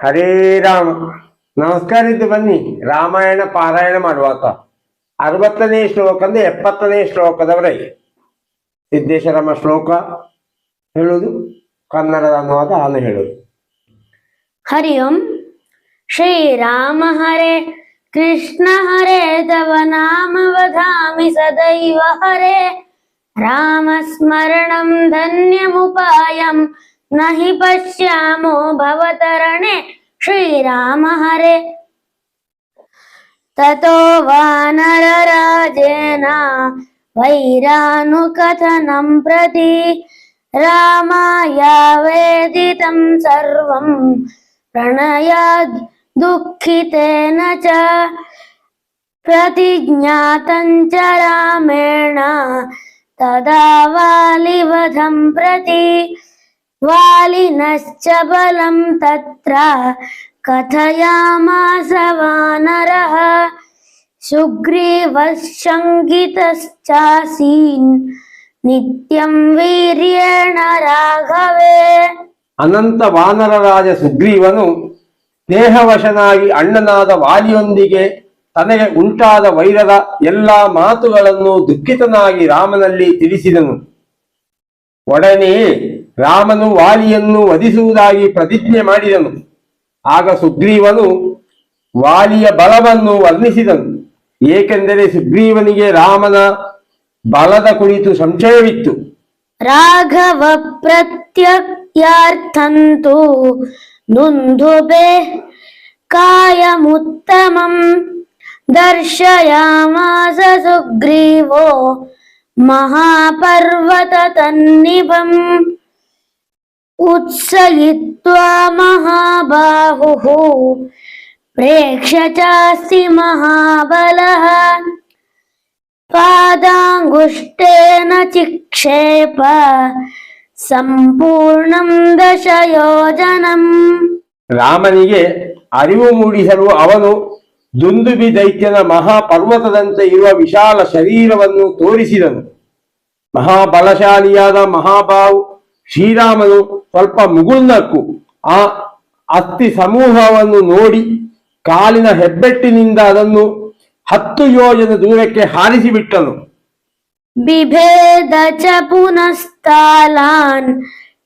ಹರೇ ರಾಮ. ನಮಸ್ಕಾರ ಇದ್ದು ಬನ್ನಿ ರಾಮಾಯಣ ಪಾರಾಯಣ ಮಾಡುವಾಗ 60ನೇ ಶ್ಲೋಕದಿಂದ 70ನೇ ಶ್ಲೋಕದವರೆಗೆ ಸಿದ್ದೇಶ್ವರಮ್ಮ ಶ್ಲೋಕ ಹೇಳುವುದು, ಕನ್ನಡದ ಅನುವಾದ ನಾನು ಹೇಳುವುದು. ಹರಿ ಓಂ. ಶ್ರೀರಾಮ ಹರೇ ಕೃಷ್ಣ ಹರೇ ತವ ನಾಮ ವದಾಮಿ ಸದೈವ ಹರೇ. ರಾಮ ಸ್ಮರಣಂ ಧನ್ಯಮುಪಾಯಂ ನಹಿ ಪಶ್ಯಾಮೋ ಭವತರಣೆ. ಶ್ರೀರಾಮ ಹರೇ. ತತೋ ವಾನರರಾಜೇನ ವೈರಾನುಕಥನಂ ಪ್ರತಿ ರಾಮಾಯ ವೇದಿತಂ ಸರ್ವಂ ಪ್ರಣಯಾದ್ ದುಃಖಿತೇನ ಚ. ಪ್ರತಿಜ್ಞಾತಂ ಚ ರಾಮೇಣ ತದಾ ವಾಲಿವಧಂ ಪ್ರತಿ ವಾಲಿನಶ್ಚ ಬಲಂ ತತ್ರ ಕಥಯಾಮಾಸ ವಾನರಃ. ಸುಗ್ರೀವಃ ಶಂಕಿತಶ್ಚಾಸೀನ್ ನಿತ್ಯಂ ವೀರ್ಯೇಣ ರಾಘವೇ. ಅನಂತ ವಾನರ ರಾಜ ಸುಗ್ರೀವನು ಸ್ನೇಹವಶನಾಗಿ ಅಣ್ಣನಾದ ವಾಲಿಯೊಂದಿಗೆ ತನಗೆ ಉಂಟಾದ ವೈರದ ಎಲ್ಲಾ ಮಾತುಗಳನ್ನು ದುಃಖಿತನಾಗಿ ರಾಮನಲ್ಲಿ ತಿಳಿಸಿದನು. ಒಡನೆಯೇ ರಾಮನು ವಾಲಿಯನ್ನು ವಧಿಸುವುದಾಗಿ ಪ್ರತಿಜ್ಞೆ ಮಾಡಿದನು. ಆಗ ಸುಗ್ರೀವನು ವಾಲಿಯ ಬಲವನ್ನು ವರ್ಣಿಸಿದನು. ಏಕೆಂದರೆ ಸುಗ್ರೀವನಿಗೆ ರಾಮನ ಬಲದ ಕುರಿತು ಸಂಶಯವಿತ್ತು. ರಾಘವ ಪ್ರತ್ಯರ್ಥಂತು ದುಂದುಬೆ ಕಾಯಮುತ್ತಮಂ ದರ್ಶಯಾಮಾಸ ಸುಗ್ರೀವೋ ಮಹಾಪರ್ವತ ತನ್ನಿಭಂ. ಉತ್ಸಯಿತ್ವಾ ಮಹಾಬಾಹುಃ ಪ್ರೇಕ್ಷ್ಯ ಚಾಸ್ತಿ ಮಹಾಬಲಃ. ಪಾದಾಂಗುಷ್ಟೇನ ಚಿಕ್ಷೇಪ ಸಂಪೂರ್ಣಂ ದಶಯೋಜನಂ. ರಾಮನಿಗೆ ಅರಿವು ಮೂಡಿಸಲು ಅವನು ದುಂದುಬಿ ದೈತ್ಯನ ಮಹಾಪರ್ವತದಂತೆ ಇರುವ ವಿಶಾಲ ಶರೀರವನ್ನು ತೋರಿಸಿದನು. ಮಹಾಬಲಶಾಲಿಯಾದ ಮಹಾಬಾಹು ಶ್ರೀರಾಮನು ಸ್ವಲ್ಪ ಮುಗುಳ್ನಕ್ಕು ಆ ಅಸ್ಥಿ ಸಮೂಹವನ್ನು ನೋಡಿ ಕಾಲಿನ ಹೆಬ್ಬೆಟ್ಟಿನಿಂದ ಅದನ್ನು 10 ಯೋಜನ ದೂರಕ್ಕೆ ಹಾರಿಸಿಬಿಟ್ಟನು. ಬಿಭೇದ ಚ ಪುನಸ್ತಾಲಾನ್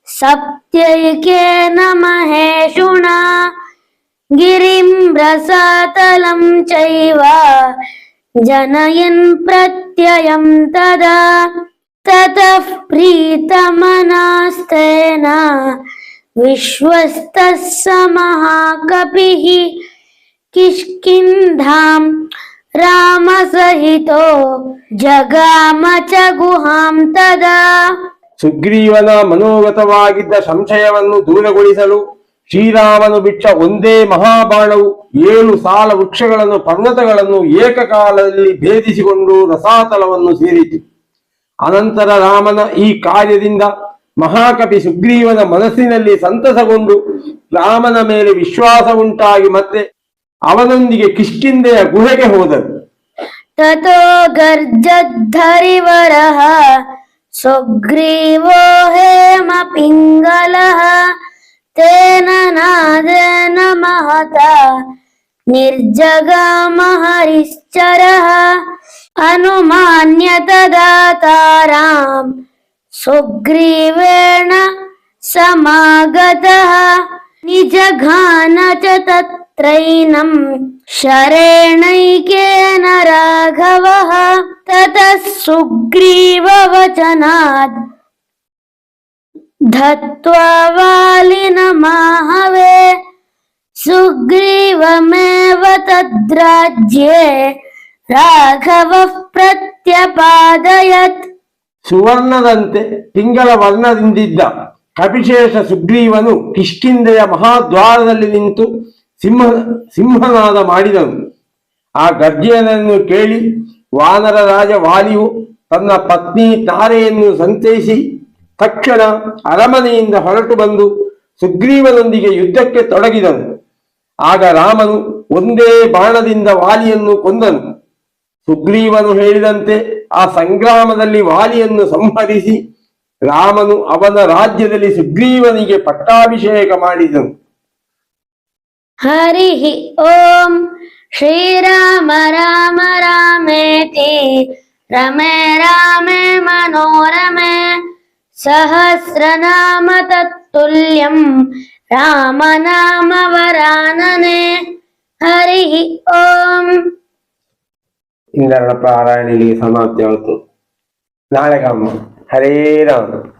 ಸಪ್ತೈಕೇನ ಮಹೇಶುಣ ಗಿರಿಂ ರಸಾತಲಂ ಚೈವ ಜನಯನ್ ಪ್ರತ್ಯಯಂ ತದಾ. ತತಃ ಪ್ರೀತಮನಾಸ್ತೇನ ವಿಶ್ವಸ್ತಃ ಸ ಮಹಾಕಪಿಃ ಕಿಷ್ಕಿಂಧಾಂ ರಾಮ ಸಹಿತೋ ಜಗಾಮ ಚ ಗುಹಾಂ ತದಾ. ಸುಗ್ರೀವನ ಮನೋಗತವಾಗಿದ್ದ ಸಂಶಯವನ್ನು ದೂರಗೊಳಿಸಲು ಶ್ರೀರಾಮನು ಬಿಟ್ಟ ಒಂದೇ ಮಹಾಬಾಣವು 7 ಸಾಲ ವೃಕ್ಷಗಳನ್ನು ಪರ್ವತಗಳನ್ನು ಏಕಕಾಲದಲ್ಲಿ ಭೇದಿಸಿಕೊಂಡು ರಸಾತಲವನ್ನು ಸೇರಿತು. ಅನಂತರ ರಾಮನ ಈ ಕಾರ್ಯದಿಂದ ಮಹಾಕಪಿ ಸುಗ್ರೀವನ ಮನಸ್ಸಿನಲ್ಲಿ ಸಂತಸಗೊಂಡು ರಾಮನ ಮೇಲೆ ವಿಶ್ವಾಸ ಉಂಟಾಗಿ ಮತ್ತೆ ಅವನೊಂದಿಗೆ ಕಿಷ್ಕಿಂಧೆಯ ಗುಹೆಗೆ ಹೋದನು. ತತೋ ಗರ್ಜದ್ಧರಿವರಃ ಸುಗ್ರೀವೋ ಹೇಮ ಪಿಂಗಲಃ ತೇನ ನಾದೇನ ಮಹತಾ ನಿರ್ಜಗಾಮ ಹರಿಶ್ಚರಃ. ಅನುಮಾನ್ಯ ತದಾ ತಾರಾಂ ಸುಗ್ರೀವೇಣ ಸಮಾಗತಃ ನಿಜಘಾನ ಚ ತತ್ರೈನಂ ಶರೇಣೈಕೇನ ರಾಘವಃ. ತತಃ ಸುಗ್ರೀವ ವಚನಾದ್ ಧತ್ವಾ ವಾಲಿನಮಾಹವೇ. ಸುಗ್ರೀವಮೇವ ತದ್ರಾಜ್ಯೇ ರಾಘವಃ ಪ್ರತ್ಯಪಾದಯತ್. ಸುವರ್ಣದಂತೆ ಪಿಂಗಲ ವರ್ಣದಿಂದಿದ್ದ ಕಪಿಶೇಷ ಸುಗ್ರೀವನು ಕಿಷ್ಕಿಂಧೆಯ ಮಹಾದ್ವಾರದಲ್ಲಿ ನಿಂತು ಸಿಂಹನಾದ ಮಾಡಿದನು. ಆ ಗರ್ಜನೆಯನ್ನು ಕೇಳಿ ವಾನರ ರಾಜ ವಾಲಿಯು ತನ್ನ ಪತ್ನಿ ತಾರೆಯನ್ನು ಸಂತೈಸಿ ತಕ್ಷಣ ಅರಮನೆಯಿಂದ ಹೊರಟು ಬಂದು ಸುಗ್ರೀವನೊಂದಿಗೆ ಯುದ್ಧಕ್ಕೆ ತೊಡಗಿದನು. ಆಗ ರಾಮನು ಒಂದೇ ಬಾಣದಿಂದ ವಾಲಿಯನ್ನು ಕೊಂದನು. ಸುಗ್ರೀವನು ಹೇಳಿದಂತೆ ಆ ಸಂಗ್ರಾಮದಲ್ಲಿ ವಾಲಿಯನ್ನು ಸಂಹರಿಸಿ ರಾಮನು ಅವನ ರಾಜ್ಯದಲ್ಲಿ ಸುಗ್ರೀವನಿಗೆ ಪಟ್ಟಾಭಿಷೇಕ ಮಾಡಿದನು. हरिः ॐ श्रीराम राम रामेति रमे रामे मनोरमे सहस्रनाम तत्तुल्यं रामनाम वरानने हरिः ॐ ಇಂದರ ಪಾರಾಯಣ ಇಲ್ಲಿಗೆ ಸಮಾಪ್ತಿ ಆಯಿತು. ನಾಳೆ ಗಮ್ಮ. ಹರೇ ರಾಮ.